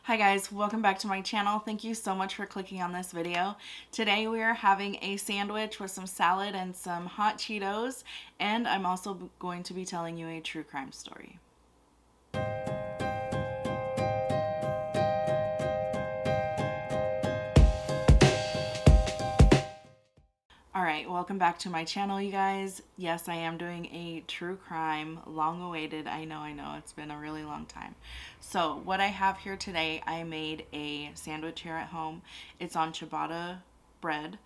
Hi guys, welcome back to my channel. Thank you so much for clicking on this video. Today we are having a sandwich with some salad and some hot Cheetos, and I'm also going to be telling you a true crime story. Alright, welcome back to my channel, you guys. Yes, I am doing a true crime, long awaited. I know, it's been a really long time. So what I have here today, I made a sandwich here at home. It's on ciabatta bread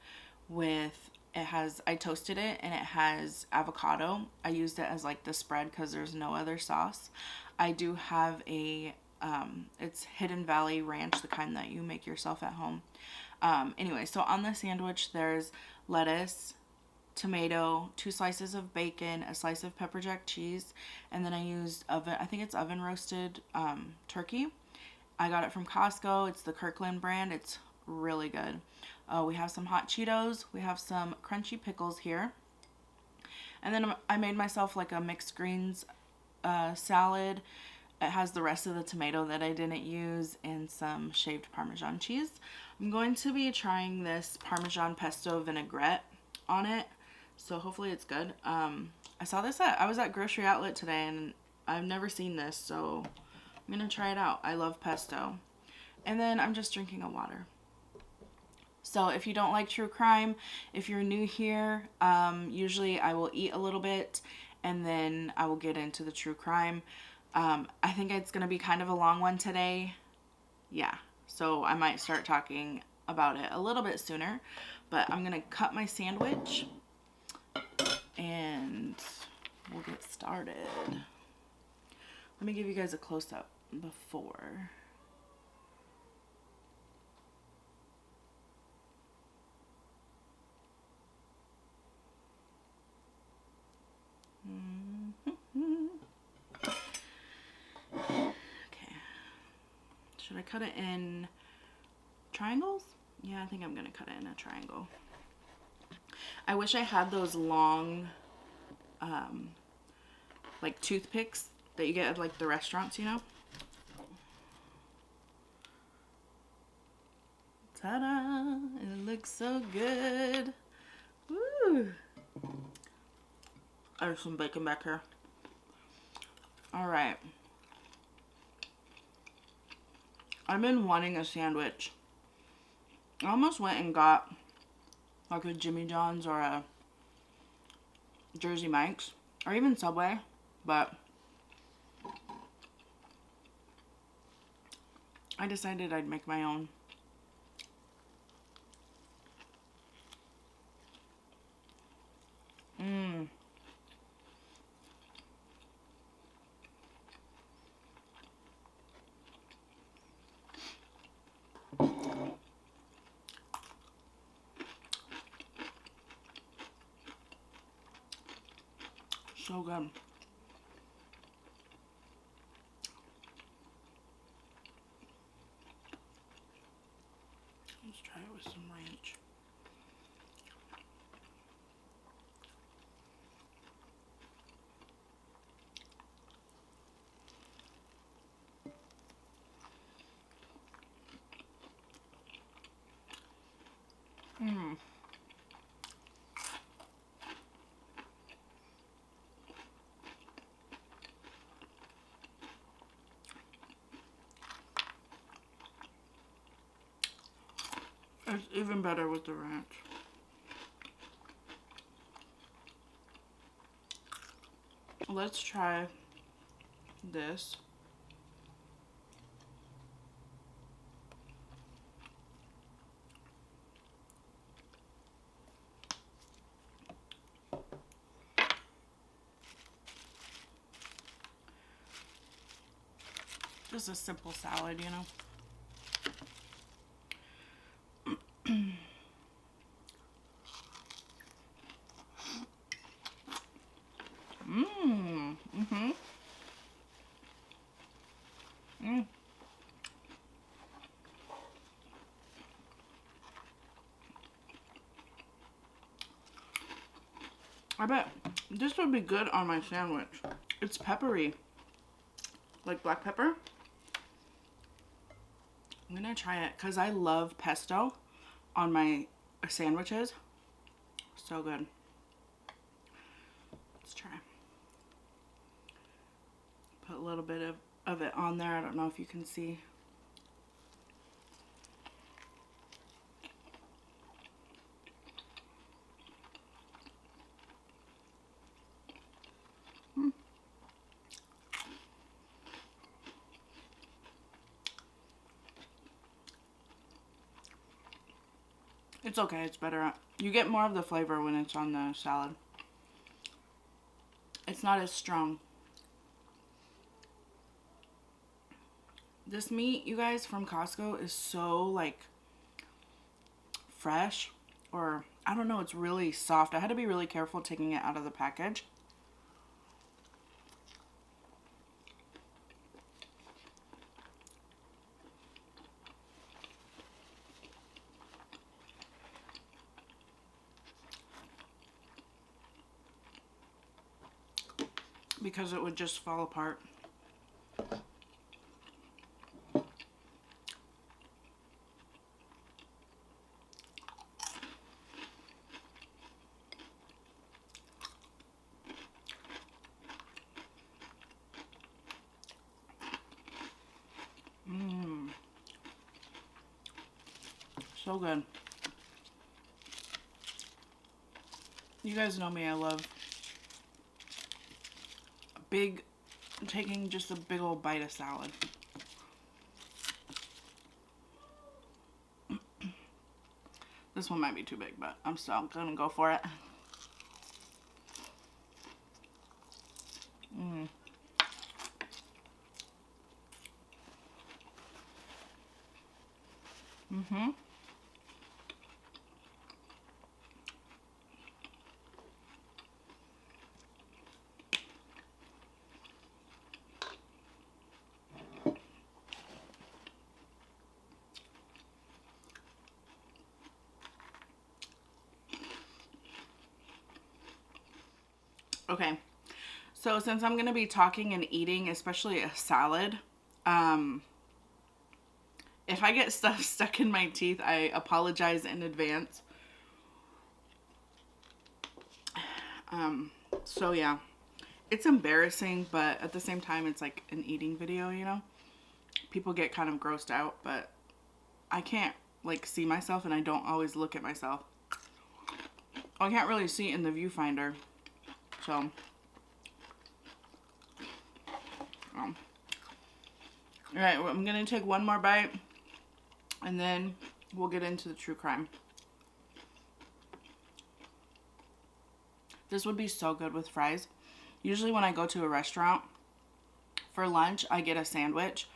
with, I toasted it and it has avocado. I used it as like the spread because there's no other sauce. I do have it's Hidden Valley Ranch, the kind that you make yourself at home. Anyway, so on the sandwich, there's lettuce, tomato, 2 slices of bacon, a slice of pepperjack cheese, and then I used I think it's oven roasted turkey. I got it from Costco. It's the Kirkland brand. It's really good. We have some hot Cheetos. We have some crunchy pickles here. And then I made myself like a mixed greens salad. It has the rest of the tomato that I didn't use and some shaved Parmesan cheese. I'm going to be trying this Parmesan pesto vinaigrette on it, so hopefully it's good. I saw this I was at Grocery Outlet today and I've never seen this, so I'm gonna try it out. I love pesto. And then I'm just drinking a water. So if you don't like true crime, if you're new here, usually I will eat a little bit and then I will get into the true crime. I think it's going to be kind of a long one today. Yeah, so I might start talking about it a little bit sooner, but I'm going to cut my sandwich and we'll get started. Let me give you guys a close-up before. Should I cut it in triangles? Yeah, I think I'm going to cut it in a triangle. I wish I had those long, like toothpicks that you get at like the restaurants, you know? Ta-da! It looks so good. Woo! There's some bacon back here. Alright. I've been wanting a sandwich. I almost went and got like a Jimmy John's or a Jersey Mike's or even Subway, but I decided I'd make my own. So good. Let's try it with some ranch. It's even better with the ranch. Let's try this. Just a simple salad, you know. I bet this would be good on my sandwich. It's peppery. Like black pepper. I'm gonna try it because I love pesto on my sandwiches. So good. Let's try. Put a little bit of it on there. I don't know if you can see. It's okay, it's better. You get more of the flavor when it's on the salad. It's not as strong. This meat, you guys, from Costco is so, like, fresh. Or, I don't know, it's really soft. I had to be really careful taking it out of the package. Because it would just fall apart. So good. You guys know me, I love taking just a big old bite of salad. This one might be too big, but I'm still gonna go for it. Okay, so since I'm going to be talking and eating, especially a salad, if I get stuff stuck in my teeth, I apologize in advance. So yeah, it's embarrassing, but at the same time, it's like an eating video, you know? People get kind of grossed out, but I can't, like, see myself, and I don't always look at myself. I can't really see in the viewfinder. So, alright, well, I'm going to take one more bite, and then we'll get into the true crime. This would be so good with fries. Usually when I go to a restaurant for lunch, I get a sandwich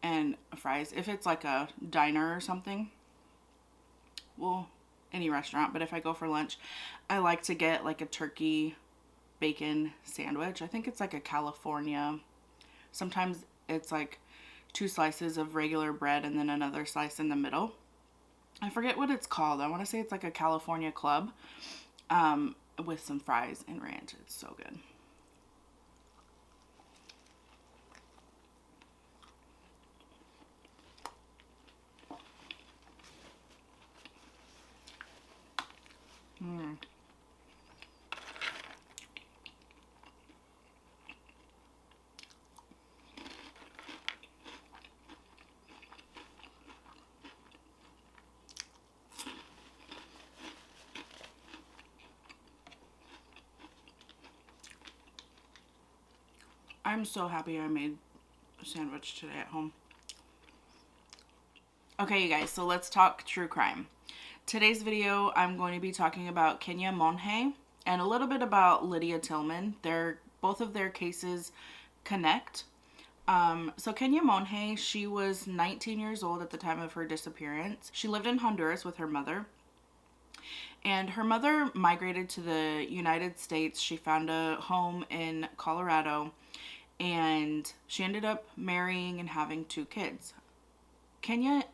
and fries. If it's like a diner or something, well, any restaurant, but if I go for lunch, I like to get like a turkey bacon sandwich. I think it's like a California. Sometimes it's like 2 slices of regular bread and then another slice in the middle. I forget what it's called. I want to say it's like a California club with some fries and ranch. It's so good. I'm so happy I made a sandwich today at home. Okay, you guys, so let's talk true crime. Today's video, I'm going to be talking about Kenya Monhe and a little bit about Lydia Tillman. Both of their cases connect. So Kenya Monhe, she was 19 years old at the time of her disappearance. She lived in Honduras with her mother. And her mother migrated to the United States. She found a home in Colorado. And she ended up marrying and having 2 kids. Kenya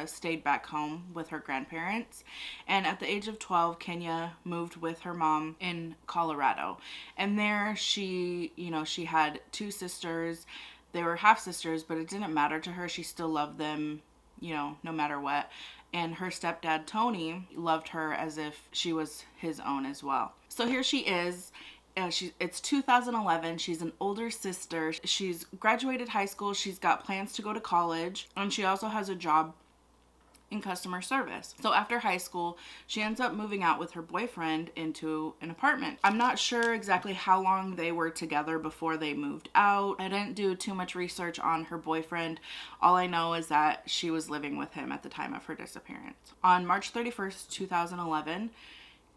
stayed back home with her grandparents, and at the age of 12, Kenya moved with her mom in Colorado. And there she had 2 sisters. They were half sisters, but it didn't matter to her. She still loved them no matter what. And her stepdad, Tony, loved her as if she was his own as well. So here she is. It's 2011. She's an older sister. She's graduated high school. She's got plans to go to college. And she also has a job in customer service. So after high school, she ends up moving out with her boyfriend into an apartment. I'm not sure exactly how long they were together before they moved out. I didn't do too much research on her boyfriend. All I know is that she was living with him at the time of her disappearance. On March 31st, 2011,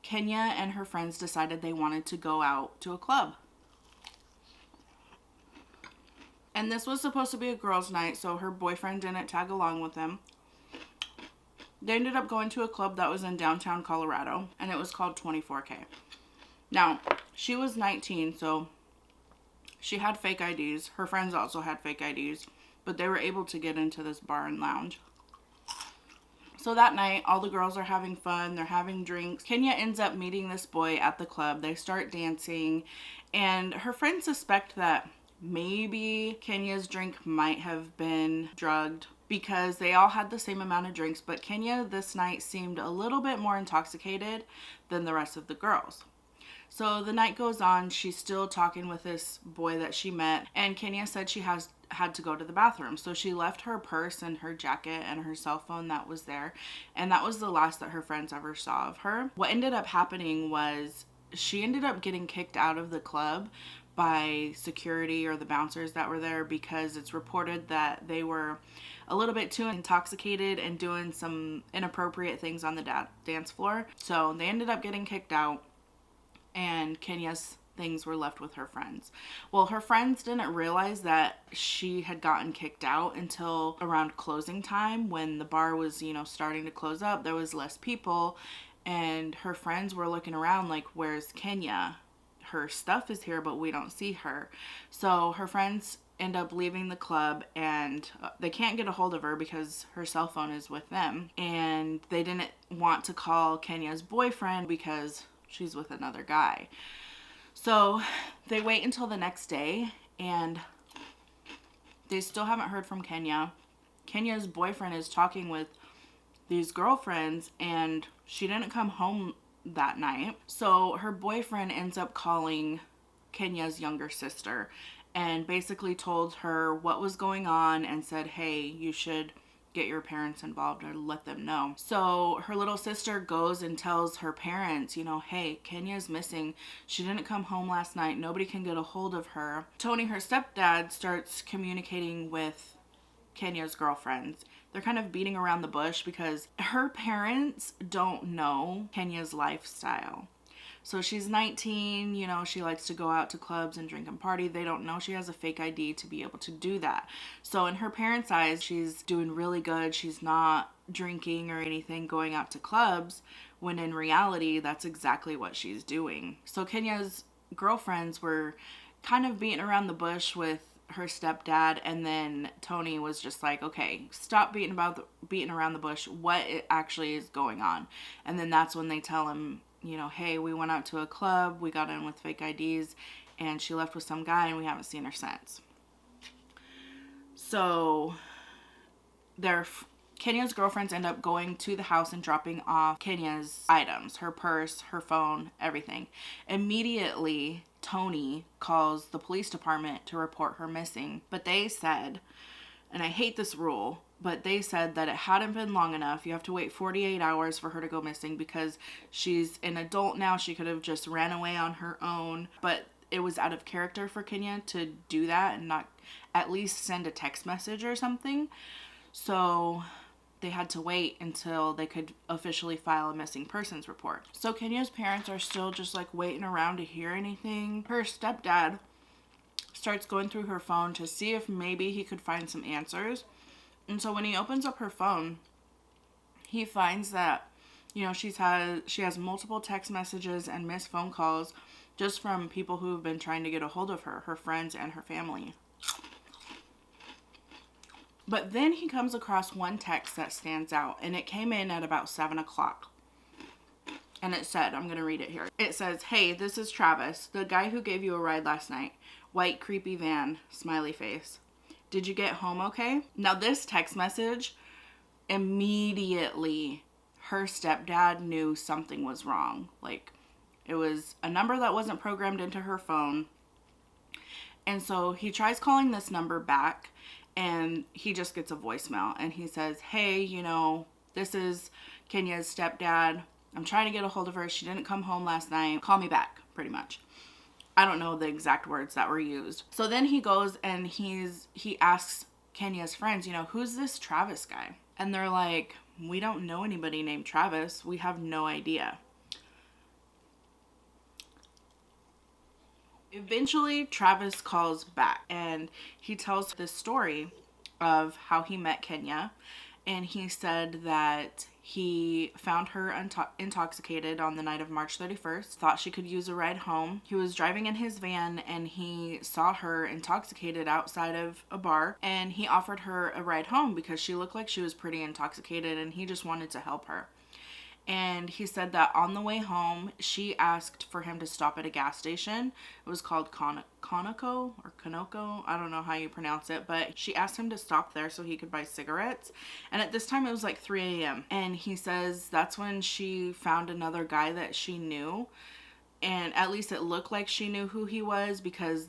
Kenya and her friends decided they wanted to go out to a club. And this was supposed to be a girls' night, so her boyfriend didn't tag along with them. They ended up going to a club that was in downtown Colorado, and it was called 24K. Now, she was 19, so she had fake IDs. Her friends also had fake IDs, but they were able to get into this bar and lounge. So that night, all the girls are having fun. They're having drinks. Kenya ends up meeting this boy at the club. They start dancing, and her friends suspect that maybe Kenya's drink might have been drugged, because they all had the same amount of drinks, but Kenya this night seemed a little bit more intoxicated than the rest of the girls. So the night goes on. She's still talking with this boy that she met, and Kenya said she had to go to the bathroom. So she left her purse and her jacket and her cell phone that was there, and that was the last that her friends ever saw of her. What ended up happening was she ended up getting kicked out of the club by security or the bouncers that were there, because it's reported that they were a little bit too intoxicated and doing some inappropriate things on the dance floor. So they ended up getting kicked out, and Kenya's things were left with her friends. Well, her friends didn't realize that she had gotten kicked out until around closing time, when the bar was, starting to close up. There was less people, and her friends were looking around like, where's Kenya? Her stuff is here, but we don't see her. So her friends end up leaving the club, and they can't get a hold of her because her cell phone is with them, and they didn't want to call Kenya's boyfriend because she's with another guy. So they wait until the next day, and they still haven't heard from Kenya. Kenya's boyfriend is talking with these girlfriends, and she didn't come home that night. So her boyfriend ends up calling Kenya's younger sister and basically told her what was going on and said, hey, you should get your parents involved or let them know. So her little sister goes and tells her parents, hey, Kenya's missing. She didn't come home last night. Nobody can get a hold of her. Tony, her stepdad, starts communicating with Kenya's girlfriends. They're kind of beating around the bush because her parents don't know Kenya's lifestyle. So she's 19, she likes to go out to clubs and drink and party. They don't know she has a fake ID to be able to do that. So in her parents' eyes, she's doing really good. She's not drinking or anything, going out to clubs, when in reality, that's exactly what she's doing. So Kenya's girlfriends were kind of beating around the bush with her stepdad, and then Tony was just like, okay, stop beating around the bush. What actually is going on? And then that's when they tell him, hey, we went out to a club, we got in with fake IDs, and she left with some guy, and we haven't seen her since. So Kenya's girlfriends end up going to the house and dropping off Kenya's items, her purse, her phone, everything. Immediately, Tony calls the police department to report her missing, but they said, and I hate this rule, but they said that it hadn't been long enough. You have to wait 48 hours for her to go missing because she's an adult now. She could have just ran away on her own, but it was out of character for Kenya to do that and not at least send a text message or something. So they had to wait until they could officially file a missing persons report. So Kenya's parents are still just like waiting around to hear anything. Her stepdad starts going through her phone to see if maybe he could find some answers. And so when he opens up her phone, he finds that, she has multiple text messages and missed phone calls just from people who have been trying to get a hold of her friends and her family. But then he comes across one text that stands out, and it came in at about 7 o'clock. And it said, I'm going to read it here. It says, hey, this is Travis, the guy who gave you a ride last night. White creepy van, smiley face. Did you get home okay? Now this text message Immediately, her stepdad knew something was wrong. Like, it was a number that wasn't programmed into her phone. And so he tries calling this number back, and he just gets a voicemail. And he says, hey, this is Kenya's stepdad. I'm trying to get a hold of her. She didn't come home last night. Call me back, pretty much. I don't know the exact words that were used. So then he goes and he asks Kenya's friends, who's this Travis guy? And they're like, we don't know anybody named Travis. We have no idea. Eventually, Travis calls back and he tells this story of how he met Kenya. And he said that he found her intoxicated on the night of March 31st, thought she could use a ride home. He was driving in his van and he saw her intoxicated outside of a bar, and he offered her a ride home because she looked like she was pretty intoxicated and he just wanted to help her. And he said that on the way home, she asked for him to stop at a gas station. It was called Conoco or Conoco. I don't know how you pronounce it, but she asked him to stop there so he could buy cigarettes. And at this time, it was like 3 a.m. And he says that's when she found another guy that she knew. And at least it looked like she knew who he was because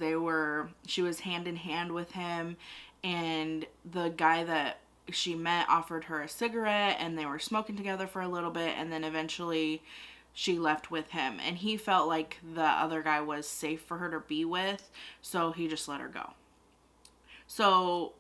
she was hand in hand with him. And the guy that she met offered her a cigarette, and they were smoking together for a little bit, and then eventually she left with him. And he felt like the other guy was safe for her to be with, so he just let her go. So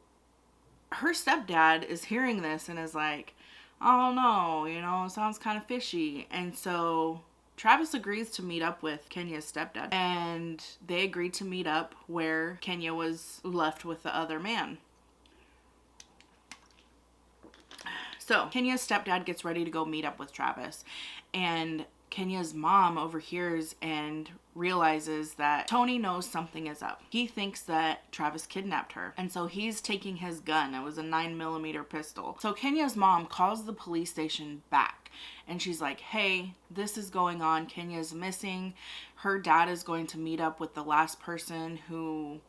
her stepdad is hearing this and is like, oh no, it sounds kind of fishy. And so Travis agrees to meet up with Kenya's stepdad, and they agreed to meet up where Kenya was left with the other man. So Kenya's stepdad gets ready to go meet up with Travis, and Kenya's mom overhears and realizes that Tony knows something is up. He thinks that Travis kidnapped her, and so he's taking his gun. It was a 9mm pistol. So Kenya's mom calls the police station back, and she's like, hey, this is going on. Kenya's missing. Her dad is going to meet up with the last person who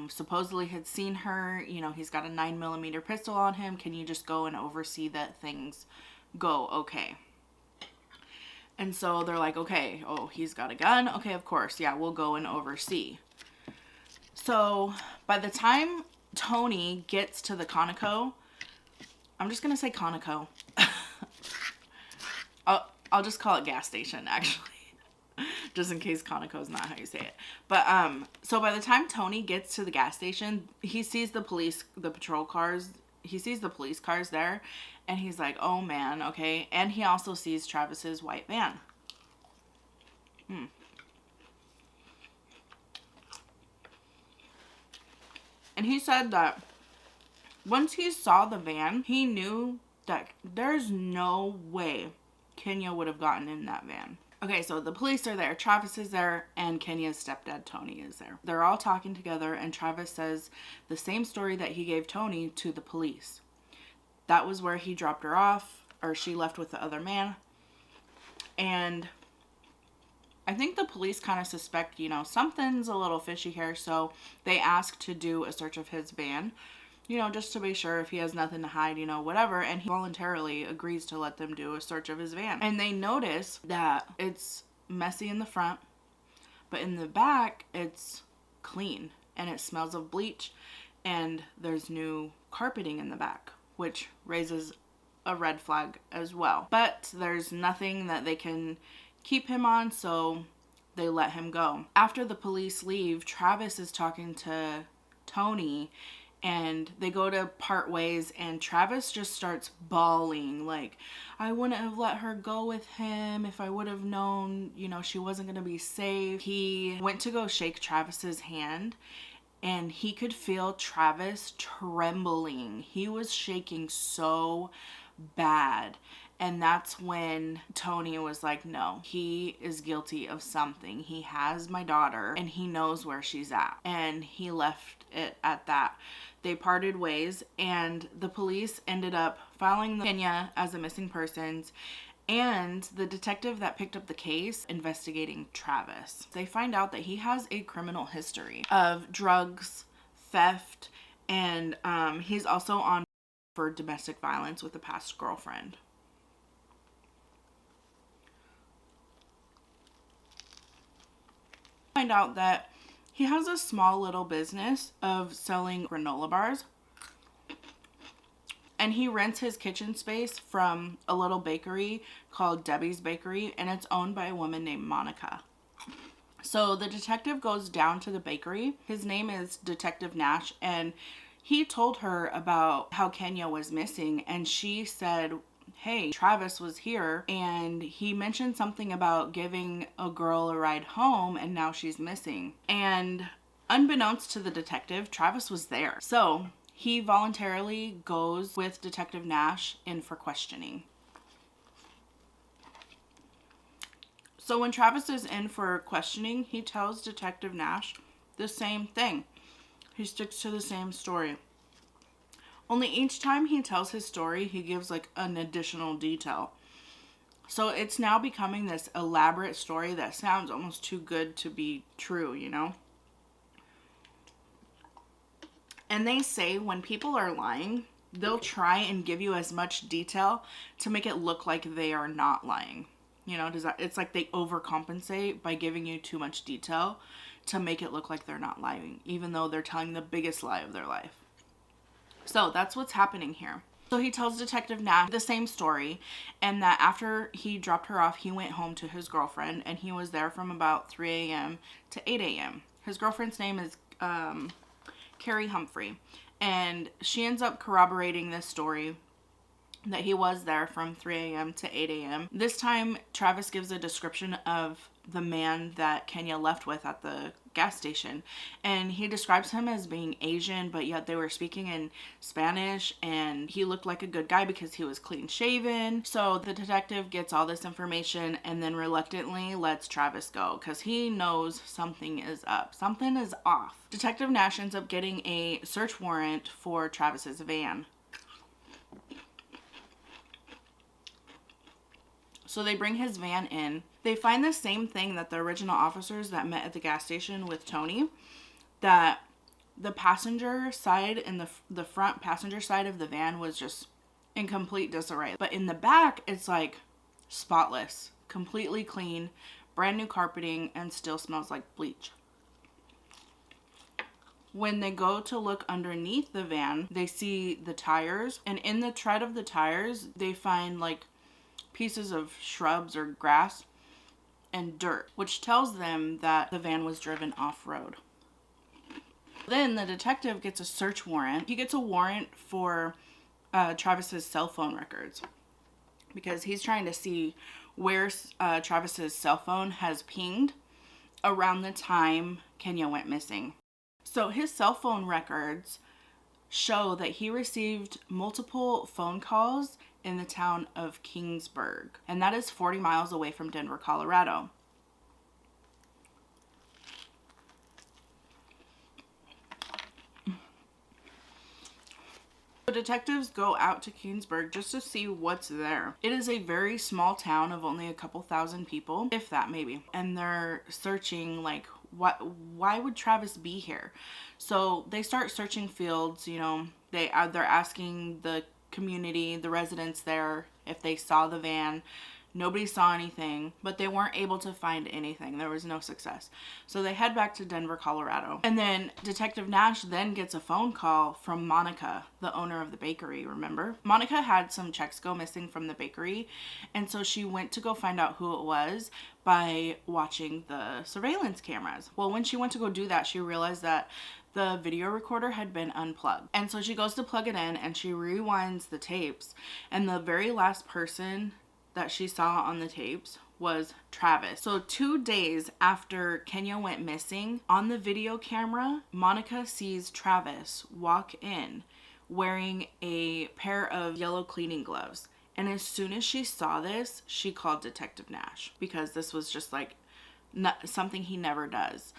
supposedly had seen her. He's got a 9mm pistol on him. Can you just go and oversee that things go okay? And so they're like, okay, oh, he's got a gun. Okay, of course. Yeah, we'll go and oversee. So by the time Tony gets to the Conoco, I'm just going to say Conoco. I'll just call it gas station, actually. Just in case Conoco is not how you say it. But, so by the time Tony gets to the gas station, he sees the police cars there, and he's like, oh man, okay. And he also sees Travis's white van. And he said that once he saw the van, he knew that there's no way Kenya would have gotten in that van. Okay, so the police are there, Travis is there, and Kenya's stepdad, Tony, is there. They're all talking together, and Travis says the same story that he gave Tony to the police. That was where he dropped her off, or she left with the other man. And I think the police kind of suspect, something's a little fishy here, so they ask to do a search of his van, just to be sure if he has nothing to hide, whatever. And he voluntarily agrees to let them do a search of his van. And they notice that it's messy in the front, but in the back, it's clean. And it smells of bleach. And there's new carpeting in the back, which raises a red flag as well. But there's nothing that they can keep him on, so they let him go. After the police leave, Travis is talking to Tony, and they go to part ways, and Travis just starts bawling like, I wouldn't have let her go with him if I would have known, she wasn't going to be safe. He went to go shake Travis's hand, and he could feel Travis trembling. He was shaking so bad. And that's when Tony was like, no, he is guilty of something. He has my daughter and he knows where she's at. And he left it at that. They parted ways, and the police ended up filing Kenya as a missing persons, and the detective that picked up the case investigating Travis. They find out that he has a criminal history of drugs, theft, and he's also on for domestic violence with a past girlfriend. Find out that he has a small little business of selling granola bars, and he rents his kitchen space from a little bakery called Debbie's Bakery, and it's owned by a woman named Monica. So the detective goes down to the bakery. His name is Detective Nash, and he told her about how Kenya was missing, and she said, hey, Travis was here and he mentioned something about giving a girl a ride home and now she's missing. And unbeknownst to the detective, Travis was there. So he voluntarily goes with Detective Nash in for questioning. So when Travis is in for questioning, he tells Detective Nash the same thing. He sticks to the same story. Only each time he tells his story, he gives like an additional detail. So it's now becoming this elaborate story that sounds almost too good to be true, you know? And they say when people are lying, they'll try and give you as much detail to make it look like they are not lying. You know, it's like they overcompensate by giving you too much detail to make it look like they're not lying, even though they're telling the biggest lie of their life. So that's what's happening here. So he tells Detective Nash the same story, and that after he dropped her off, he went home to his girlfriend, and he was there from about 3 a.m. to 8 a.m. His girlfriend's name is Carrie Humphrey, and she ends up corroborating this story that he was there from 3 a.m. to 8 a.m. This time, Travis gives a description of the man that Kenya left with at the gas station, and he describes him as being Asian, but yet they were speaking in Spanish, and he looked like a good guy because he was clean shaven. So the detective gets all this information and then reluctantly lets Travis go because he knows something is up. Something is off. Detective Nash ends up getting a search warrant for Travis's van. So they bring his van in. They find the same thing that the original officers that met at the gas station with Tony, that the passenger side and the front passenger side of the van was just in complete disarray. But in the back, it's like spotless, completely clean, brand new carpeting, and still smells like bleach. When they go to look underneath the van, they see the tires, and in the tread of the tires, they find like pieces of shrubs or grass and dirt, which tells them that the van was driven off-road. Then the detective gets a search warrant. He gets a warrant for Travis's cell phone records because he's trying to see where Travis's cell phone has pinged around the time Kenya went missing. So his cell phone records show that he received multiple phone calls in the town of Kingsburg, and that is 40 miles away from Denver, Colorado. The detectives go out to Kingsburg just to see what's there. It is a very small town of only a couple thousand people, if that maybe, and they're searching like why would Travis be here? So they start searching fields, you know, they're asking the community, the residents there, if they saw the van. Nobody saw anything, but they weren't able to find anything. There was no success. So they head back to Denver, Colorado. And then Detective Nash then gets a phone call from Monica, the owner of the bakery, remember? Monica had some checks go missing from the bakery, and so she went to go find out who it was by watching the surveillance cameras. Well, when she went to go do that, she realized that the video recorder had been unplugged. And so she goes to plug it in and she rewinds the tapes, and the very last person that she saw on the tapes was Travis. So 2 days after Kenya went missing, on the video camera, Monica sees Travis walk in wearing a pair of yellow cleaning gloves. And as soon as she saw this, she called Detective Nash because this was just like something he never does.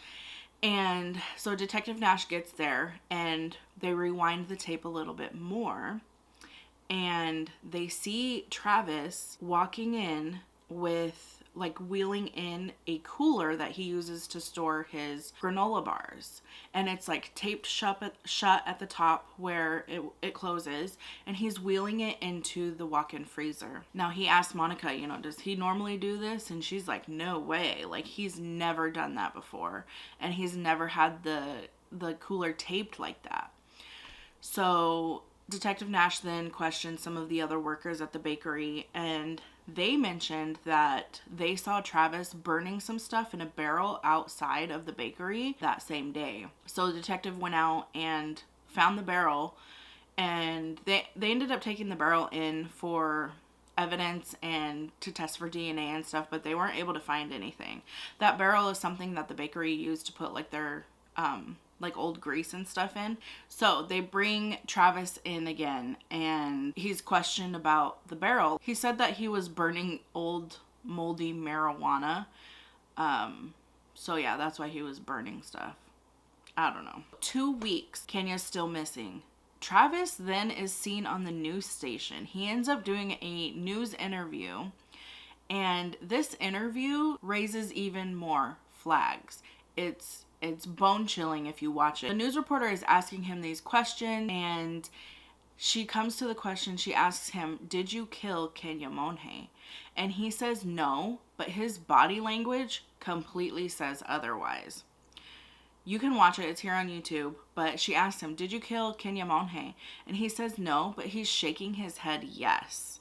And so Detective Nash gets there and they rewind the tape a little bit more, and they see Travis walking in with like wheeling in a cooler that he uses to store his granola bars, and it's like taped shut at the top where it closes, and he's wheeling it into the walk-in freezer. Now he asked Monica, you know, does he normally do this? And she's like, no way, like he's never done that before, and he's never had the cooler taped like that. So Detective Nash then questioned some of the other workers at the bakery, and they mentioned that they saw Travis burning some stuff in a barrel outside of the bakery that same day. So the detective went out and found the barrel, and they ended up taking the barrel in for evidence and to test for DNA and stuff, but they weren't able to find anything. That barrel is something that the bakery used to put like their like old grease and stuff in. So they bring Travis in again, and he's questioned about the barrel. He said that he was burning old moldy marijuana. So yeah, that's why he was burning stuff. I don't know. 2 weeks, Kenya's still missing. Travis then is seen on the news station. He ends up doing a news interview, and this interview raises even more flags. It's bone chilling if you watch it. The news reporter is asking him these questions, and she comes to the question. She asks him, did you kill Kenya Monhe? And he says no, but his body language completely says otherwise. You can watch it. It's here on YouTube. But she asks him, did you kill Kenya Monhe? And he says no, but he's shaking his head yes.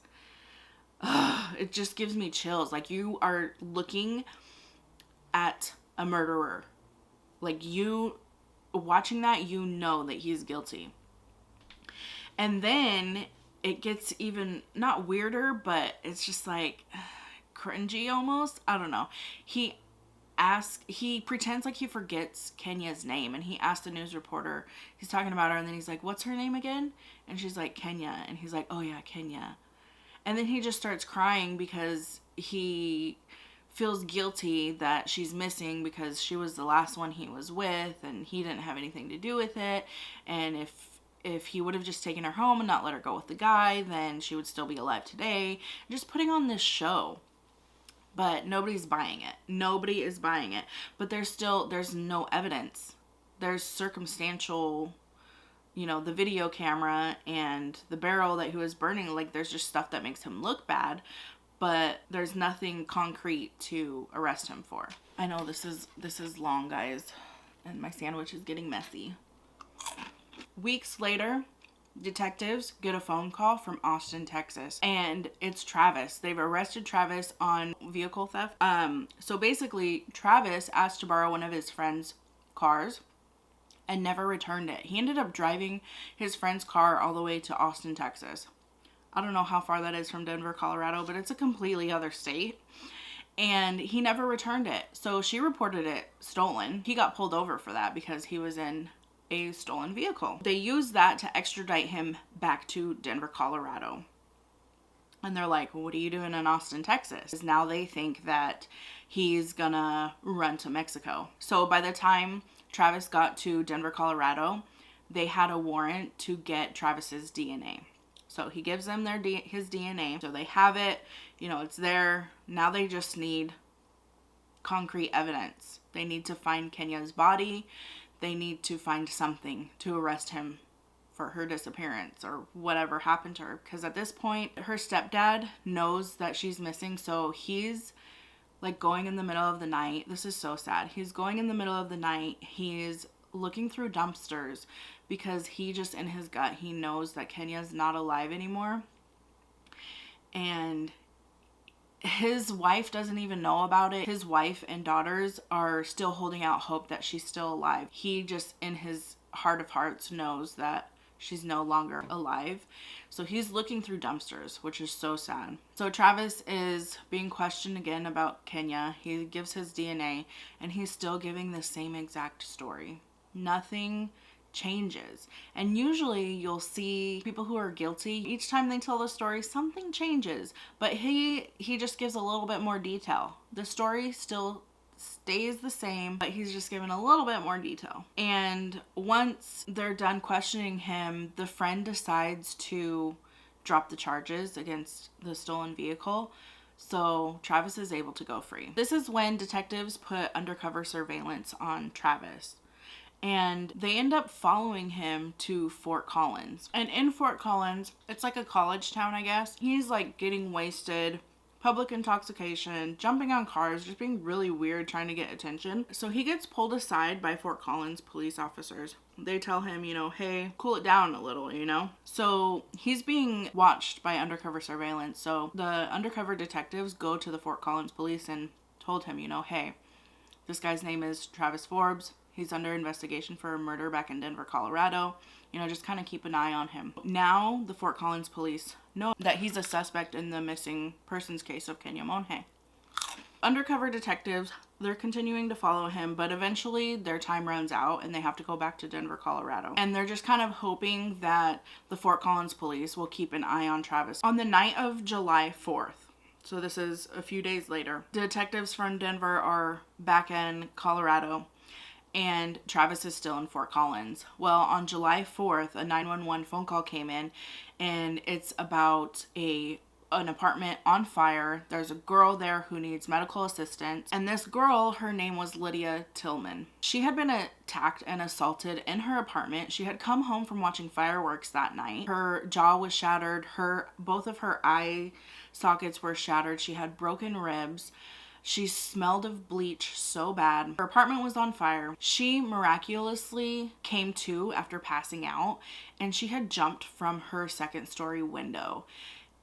Ugh, it just gives me chills. Like, you are looking at a murderer. Like, you watching that, you know that he's guilty. And then it gets even not weirder, but it's just like cringy almost. I don't know. He pretends like he forgets Kenya's name, and he asked the news reporter, he's talking about her, and then he's like, what's her name again? And she's like, Kenya. And he's like, oh yeah, Kenya. And then he just starts crying because he feels guilty that she's missing because she was the last one he was with, and he didn't have anything to do with it. And if he would have just taken her home and not let her go with the guy, then she would still be alive today. Just putting on this show. But nobody's buying it. Nobody is buying it. But there's no evidence. There's circumstantial, you know, the video camera and the barrel that he was burning. Like, there's just stuff that makes him look bad, but there's nothing concrete to arrest him for. I know this is long, guys, and my sandwich is getting messy. Weeks later, detectives get a phone call from Austin, Texas, and it's Travis. They've arrested Travis on vehicle theft. So basically, Travis asked to borrow one of his friend's cars and never returned it. He ended up driving his friend's car all the way to Austin, Texas. I don't know how far that is from Denver, Colorado, but it's a completely other state. And he never returned it. So she reported it stolen. He got pulled over for that because he was in a stolen vehicle. They used that to extradite him back to Denver, Colorado. And they're like, well, what are you doing in Austin, Texas? Now they think that he's gonna run to Mexico. So by the time Travis got to Denver, Colorado, they had a warrant to get Travis's DNA. So he gives them his DNA. So they have it, you know, it's there. Now they just need concrete evidence. They need to find Kenya's body. They need to find something to arrest him for her disappearance or whatever happened to her. Because at this point, her stepdad knows that she's missing. So he's like going in the middle of the night. This is so sad. He's going in the middle of the night. He's looking through dumpsters because he just, in his gut, he knows that Kenya's not alive anymore. And his wife doesn't even know about it. His wife and daughters are still holding out hope that she's still alive. He just, in his heart of hearts, knows that she's no longer alive. So he's looking through dumpsters, which is so sad. So Travis is being questioned again about Kenya. He gives his DNA, and he's still giving the same exact story. Nothing changes. And usually you'll see people who are guilty, each time they tell the story, something changes. But he just gives a little bit more detail. The story still stays the same, but he's just given a little bit more detail. And once they're done questioning him, the friend decides to drop the charges against the stolen vehicle. So Travis is able to go free. This is when detectives put undercover surveillance on Travis. And they end up following him to Fort Collins. And in Fort Collins, it's like a college town, I guess. He's like getting wasted, public intoxication, jumping on cars, just being really weird, trying to get attention. So he gets pulled aside by Fort Collins police officers. They tell him, you know, hey, cool it down a little, you know? So he's being watched by undercover surveillance. So the undercover detectives go to the Fort Collins police and told him, you know, hey, this guy's name is Travis Forbes. He's under investigation for a murder back in Denver, Colorado. You know, just kind of keep an eye on him. Now, the Fort Collins police know that he's a suspect in the missing persons case of Kenya Monhe. Undercover detectives, they're continuing to follow him, but eventually their time runs out and they have to go back to Denver, Colorado. And they're just kind of hoping that the Fort Collins police will keep an eye on Travis. On the night of July 4th, so this is a few days later, detectives from Denver are back in Colorado and Travis is still in Fort Collins. Well, on July 4th, a 911 phone call came in, and it's about an apartment on fire. There's a girl there who needs medical assistance, and this girl, her name was Lydia Tillman. She had been attacked and assaulted in her apartment. She had come home from watching fireworks that night. Her jaw was shattered. Both of her eye sockets were shattered. She had broken ribs. She smelled of bleach so bad. Her apartment was on fire. She miraculously came to after passing out, and she had jumped from her second-story window.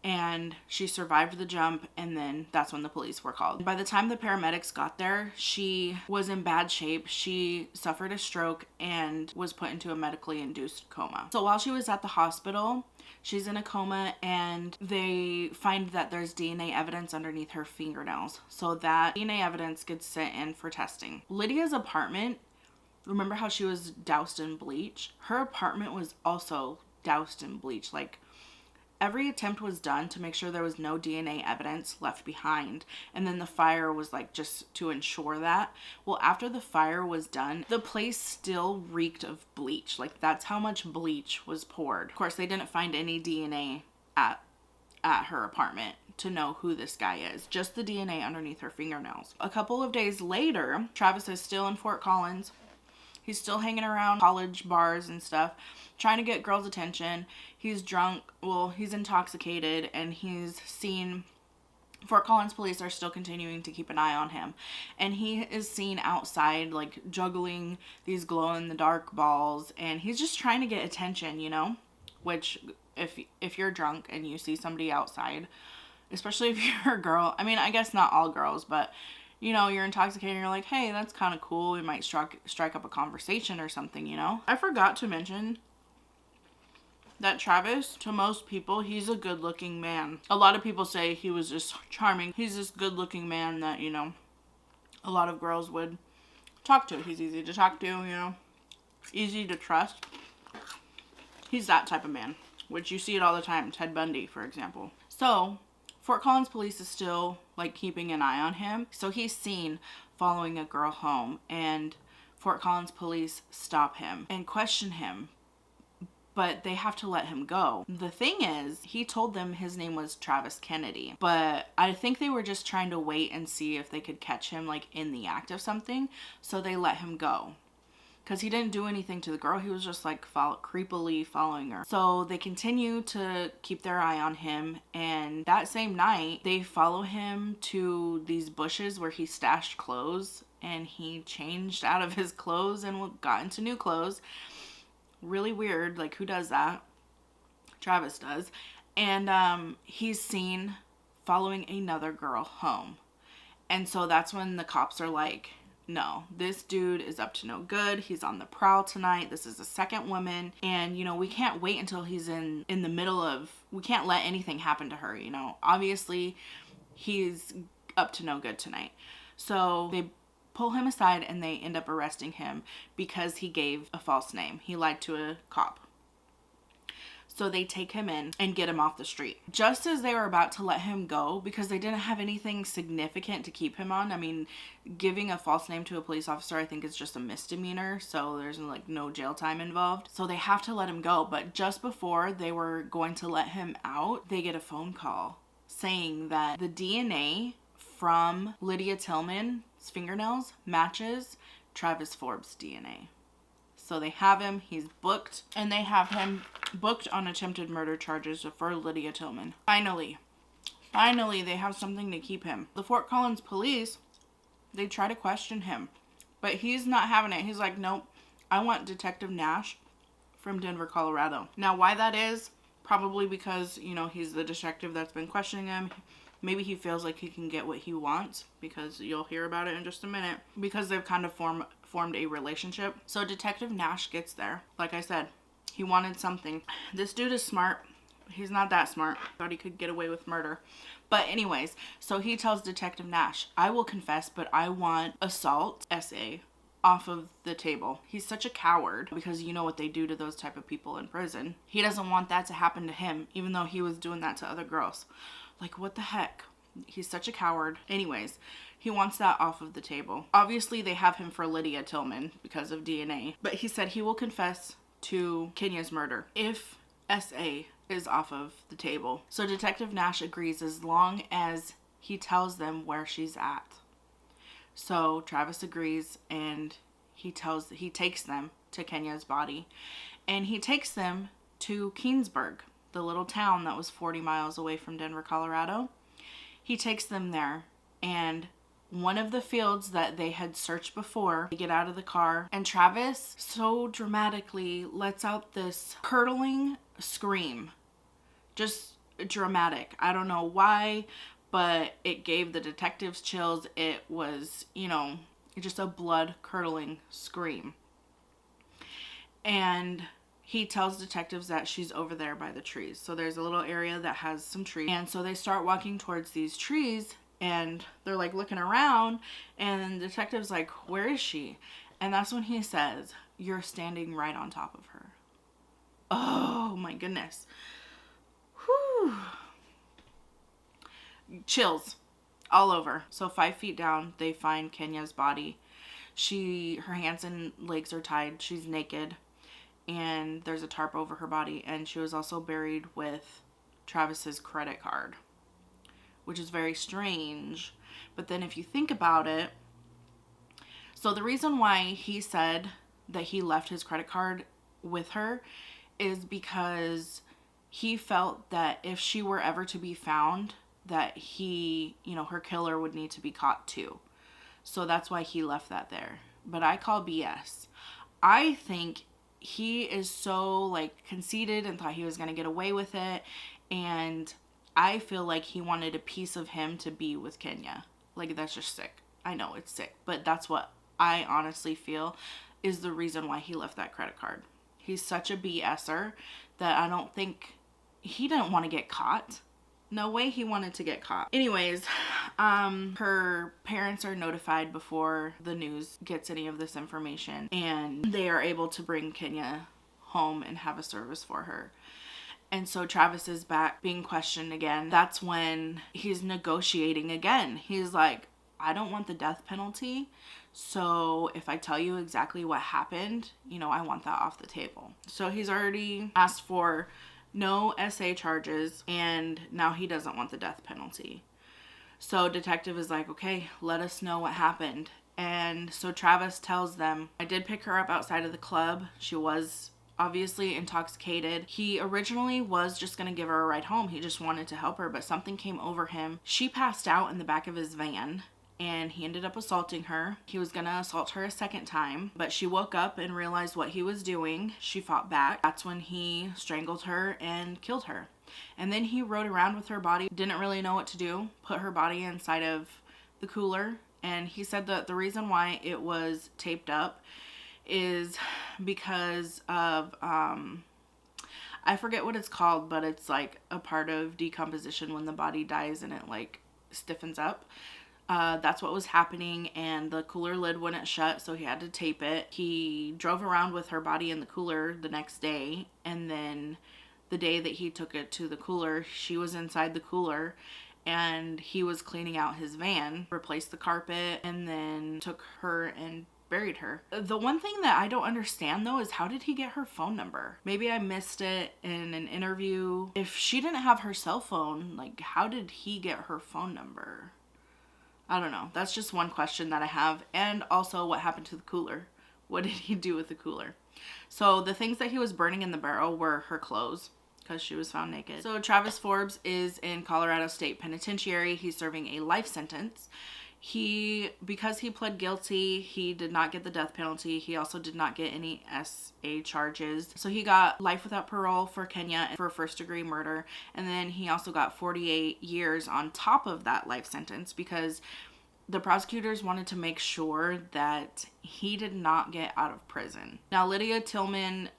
And she survived the jump, and then that's when the police were called. By the time the paramedics got there, she was in bad shape. She suffered a stroke and was put into a medically induced coma. So while she was at the hospital, she's in a coma, and they find that there's DNA evidence underneath her fingernails. So that DNA evidence gets sent in for testing. Lydia's apartment, remember how she was doused in bleach? Her apartment was also doused in bleach. Like, every attempt was done to make sure there was no DNA evidence left behind. And then the fire was like just to ensure that. Well, after the fire was done, the place still reeked of bleach. Like, that's how much bleach was poured. Of course, they didn't find any DNA at her apartment to know who this guy is. Just the DNA underneath her fingernails. A couple of days later, Travis is still in Fort Collins. He's still hanging around college bars and stuff, trying to get girls' attention. He's drunk. Well, he's intoxicated, and he's seen... Fort Collins police are still continuing to keep an eye on him. And he is seen outside, like, juggling these glow-in-the-dark balls. And he's just trying to get attention, you know? Which, if you're drunk and you see somebody outside, especially if you're a girl... I mean, I guess not all girls, but... You know, you're intoxicated and you're like, hey, that's kind of cool. We might strike up a conversation or something, you know? I forgot to mention that Travis, to most people, he's a good-looking man. A lot of people say he was just charming. He's this good-looking man that, you know, a lot of girls would talk to. He's easy to talk to, you know, easy to trust. He's that type of man, which you see it all the time. Ted Bundy, for example. So... Fort Collins police is still, like, keeping an eye on him. So he's seen following a girl home, and Fort Collins police stop him and question him, but they have to let him go. The thing is, he told them his name was Travis Kennedy, but I think they were just trying to wait and see if they could catch him, like, in the act of something, so they let him go. Because he didn't do anything to the girl. He was just like creepily following her. So they continue to keep their eye on him. And that same night, they follow him to these bushes where he stashed clothes. And he changed out of his clothes and got into new clothes. Really weird. Like, who does that? Travis does. And he's seen following another girl home. And so that's when the cops are like... No, this dude is up to no good. He's on the prowl tonight. This is the second woman. And, you know, we can't wait until he's in the middle of... We can't let anything happen to her, you know. Obviously, he's up to no good tonight. So they pull him aside and they end up arresting him because he gave a false name. He lied to a cop. So they take him in and get him off the street. Just as they were about to let him go, because they didn't have anything significant to keep him on. I mean, giving a false name to a police officer, I think, is just a misdemeanor. So there's like no jail time involved. So they have to let him go. But just before they were going to let him out, they get a phone call saying that the DNA from Lydia Tillman's fingernails matches Travis Forbes' DNA. So they have him, he's booked, and they have him booked on attempted murder charges for Lydia Tillman. Finally, they have something to keep him. The Fort Collins police, they try to question him, but he's not having it. He's like, nope, I want Detective Nash from Denver, Colorado. Now, why that is, probably because, you know, he's the detective that's been questioning him. Maybe he feels like he can get what he wants, because you'll hear about it in just a minute, because they've kind of formed a relationship. So Detective Nash gets there. Like I said, he wanted something. This dude is smart. He's not that smart. Thought he could get away with murder. But anyways, so he tells Detective Nash, I will confess, but I want assault SA off of the table. He's such a coward, because you know what they do to those type of people in prison. He doesn't want that to happen to him, even though he was doing that to other girls. Like, what the heck? He's such a coward. Anyways, he wants that off of the table. Obviously, they have him for Lydia Tillman because of DNA. But he said he will confess to Kenya's murder if SA is off of the table. So Detective Nash agrees as long as he tells them where she's at. So Travis agrees, and he takes them to Kenya's body. And he takes them to Keensburg, the little town that was 40 miles away from Denver, Colorado. He takes them there, and one of the fields that they had searched before, they get out of the car, and Travis so dramatically lets out this curdling scream. Just dramatic. I don't know why, but it gave the detectives chills. It was, you know, just a blood-curdling scream. And he tells detectives that she's over there by the trees. So there's a little area that has some trees. And so they start walking towards these trees, and they're like looking around, and the detective's like, where is she? And that's when he says, you're standing right on top of her. Oh my goodness. Whew. Chills all over. So 5 feet down, they find Kenya's body. Her hands and legs are tied. She's naked, and there's a tarp over her body, and she was also buried with Travis's credit card, which is very strange. But then if you think about it, so the reason why he said that he left his credit card with her is because he felt that if she were ever to be found, that he, you know, her killer would need to be caught too. So that's why he left that there. But I call BS. I think he is so, like, conceited and thought he was going to get away with it. And I feel like he wanted a piece of him to be with Kenya. Like, that's just sick. I know it's sick. But that's what I honestly feel is the reason why he left that credit card. He's such a BSer that I don't think he didn't want to get caught. No way he wanted to get caught. Anyways, her parents are notified before the news gets any of this information, and they are able to bring Kenya home and have a service for her. And so Travis is back being questioned again. That's when he's negotiating again. He's like, I don't want the death penalty. So if I tell you exactly what happened, you know, I want that off the table. So he's already asked for no SA charges, and now he doesn't want the death penalty. So detective is like, okay, let us know what happened. And so Travis tells them, I did pick her up outside of the club. She was obviously intoxicated. He originally was just going to give her a ride home. He just wanted to help her, but something came over him. She passed out in the back of his van, and he ended up assaulting her. He was gonna assault her a second time, but she woke up and realized what he was doing. She fought back. That's when he strangled her and killed her. And then he rode around with her body, didn't really know what to do, put her body inside of the cooler. And he said that the reason why it was taped up is because of, I forget what it's called, but it's like a part of decomposition when the body dies and it like stiffens up. That's what was happening, and the cooler lid wouldn't shut, so he had to tape it. He drove around with her body in the cooler the next day, and then the day that he took it to the cooler, she was inside the cooler, and he was cleaning out his van, replaced the carpet, and then took her and buried her. The one thing that I don't understand though is how did he get her phone number? Maybe I missed it in an interview. If she didn't have her cell phone, like how did he get her phone number? I don't know. That's just one question that I have. And also, what happened to the cooler? What did he do with the cooler? So the things that he was burning in the barrel were her clothes, because she was found naked. So Travis Forbes is in Colorado State Penitentiary. He's serving a life sentence. Because he pled guilty, he did not get the death penalty. He also did not get any SA charges. So he got life without parole for Kenya for first degree murder. And then he also got 48 years on top of that life sentence because the prosecutors wanted to make sure that he did not get out of prison. Now, Lydia Tillman,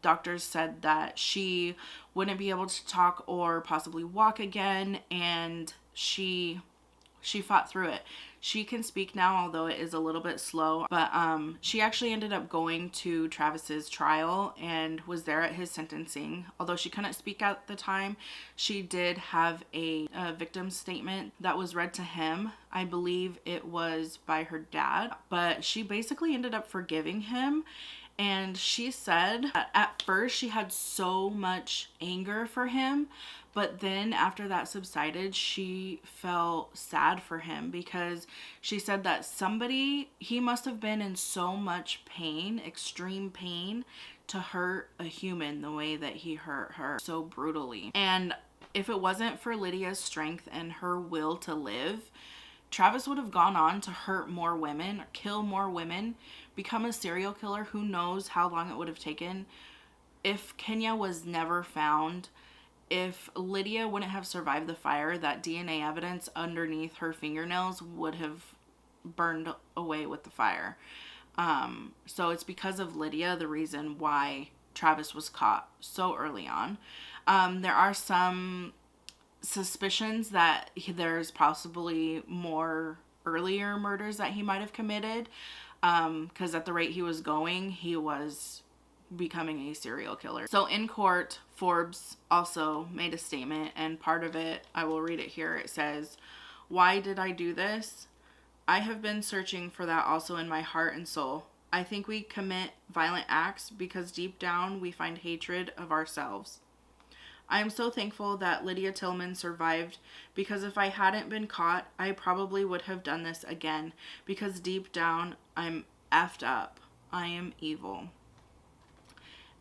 doctors said that she wouldn't be able to talk or possibly walk again, and she fought through it. She can speak now, although it is a little bit slow, but she actually ended up going to Travis's trial and was there at his sentencing. Although she couldn't speak at the time, she did have a victim statement that was read to him. I believe it was by her dad, but she basically ended up forgiving him. And she said that at first she had so much anger for him, but then after that subsided, she felt sad for him because she said that he must have been in so much pain, extreme pain, to hurt a human the way that he hurt her so brutally. And if it wasn't for Lydia's strength and her will to live, Travis would have gone on to hurt more women, kill more women, become a serial killer. Who knows how long it would have taken. If Kenya was never found, if Lydia wouldn't have survived the fire, that DNA evidence underneath her fingernails would have burned away with the fire. So it's because of Lydia, the reason why Travis was caught so early on. There are some suspicions that there's possibly more earlier murders that he might have committed, because at the rate he was going, he was becoming a serial killer. So in court, Forbes also made a statement, and part of it, I will read it here. It says, "Why did I do this? I have been searching for that also in my heart and soul. I think we commit violent acts because deep down we find hatred of ourselves. I am so thankful that Lydia Tillman survived, because if I hadn't been caught, I probably would have done this again, because deep down, I'm effed up. I am evil."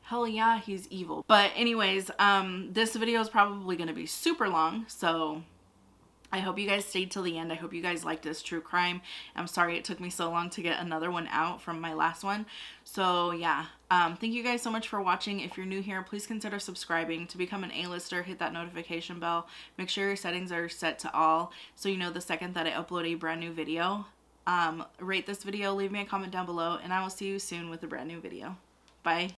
Hell yeah, he's evil. But anyways, this video is probably going to be super long, so I hope you guys stayed till the end. I hope you guys liked this true crime. I'm sorry it took me so long to get another one out from my last one. So yeah, thank you guys so much for watching. If you're new here, please consider subscribing. To become an A-lister, hit that notification bell. Make sure your settings are set to all so you know the second that I upload a brand new video. Rate this video, leave me a comment down below, and I will see you soon with a brand new video. Bye.